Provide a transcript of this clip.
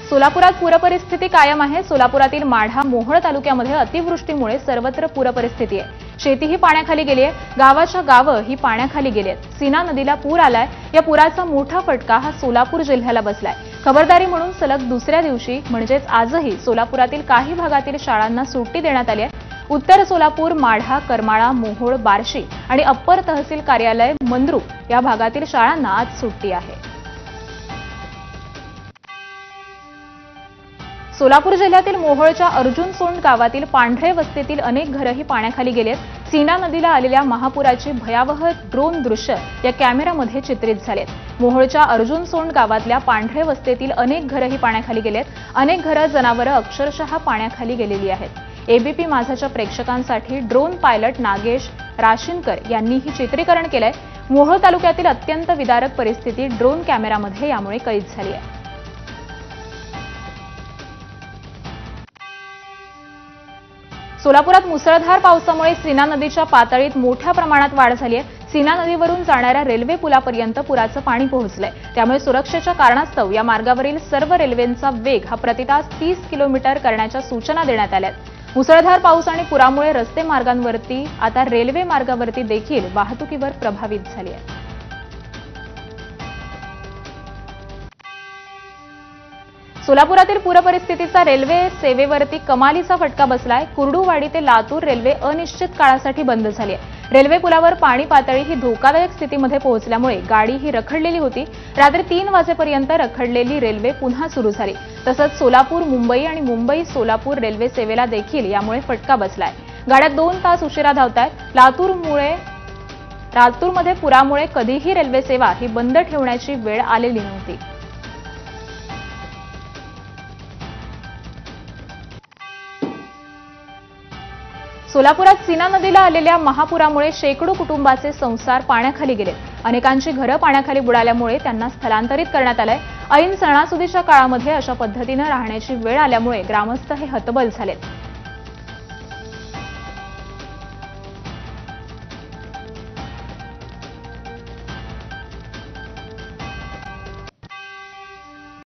सोलापुरात पूरपरिस्थिती कायम आहे। सोलापुरातील माढा मोहोळ तालुक्यामध्ये अतिवृष्टीमुळे सर्वत्र पूरपरिस्थिती आहे। शेतीही पाण्याखाली गेली आहे। गावाच्या गावं ही पाण्याखाली गेली आहेत। सीना नदीला पूर आलाय। या पुराचा मोठा फटका हा सोलापूर जिल्ह्याला बसलाय। खबरदारी म्हणून सलग दुसऱ्या दिवशी म्हणजेच आजही सोलापुरातील काही भागातील शाळांना सुट्टी देण्यात आली आहे। उत्तर सोलापूर, माढा, करमाळा, मोहोळ, बार्शी आणि अप्पर तहसील कार्यालय मंद्रुप या भागातील शाळांना आज सुट्टी आहे। सोलापूर जिल्ह्यातील मोहोळच्या अर्जुनसोंड गावातील पांढरे वस्तीतील अनेक घरही पाण्याखाली गेली आहेत। सीना नदीला आलेल्या महापुराची भयावह ड्रोन दृश्य या कॅमेऱ्यामध्ये चित्रित झालेत। मोहोळच्या अर्जुनसोंड गावातल्या पांढरे वस्तीतील अनेक घरही पाण्याखाली गेली आहेत। अनेक घरं, जनावरं अक्षरशः पाण्याखाली गेलेली आहेत। एबीपी माझाच्या प्रेक्षकांसाठी ड्रोन पायलट नागेश राशीनकर यांनी ही चित्रीकरण केलंय। मोहोळ तालुक्यातील अत्यंत विदारक परिस्थिती ड्रोन कॅमेऱ्यामध्ये यामुळे कैद झाली आहे। सोलापुरात मुसळधार पावसामुळे सीना नदीच्या पातळीत मोठ्या प्रमाणात वाढ झाली आहे। सीना नदीवरून जाणाऱ्या रेल्वे पुलापर्यंत पुराचं पाणी पोहोचलंय। त्यामुळे सुरक्षेच्या कारणास्तव या मार्गावरील सर्व रेल्वेंचा वेग हा प्रतितास 30 किलोमीटर करण्याच्या सूचना देण्यात आल्या आहेत। मुसळधार पाऊस आणि पुरामुळे रस्ते मार्गांवरती आता रेल्वे मार्गावरती देखील वाहतुकीवर प्रभावित झाली आहे। सोलापुरातील पूरपरिस्थितीचा रेल्वे सेवेवरती कमालीचा फटका बसलाय। कुर्डुवाडी ते लातूर रेल्वे अनिश्चित काळासाठी बंद झाली आहे। रेल्वे पुलावर पाणी पातळी ही धोकादायक स्थितीमध्ये पोहोचल्यामुळे गाडी ही रखडलेली होती। रात्री 3 वाजेपर्यंत रखडलेली रेल्वे पुन्हा सुरू झाली। तसंच सोलापूर मुंबई आणि मुंबई सोलापूर रेल्वे सेवेला देखील यामुळे फटका बसलाय। गाड्या 2 तास उशिरा धावतायत। लातूरमध्ये पुरामुळे कधीही रेल्वे सेवा ही बंद ठेवण्याची वेळ आलेली नव्हती। सोलापुरात सीना नदीला आलेल्या महापुरामुळे शेकडो कुटुंबाचे संसार पाण्याखाली गेले। अनेकांची घरं पाण्याखाली बुडाल्यामुळे त्यांना स्थलांतरित करण्यात आलंय। ऐन सणासुदीच्या काळामध्ये अशा पद्धतीने राहण्याची वेळ आल्यामुळे ग्रामस्थ हे हतबल झालेत।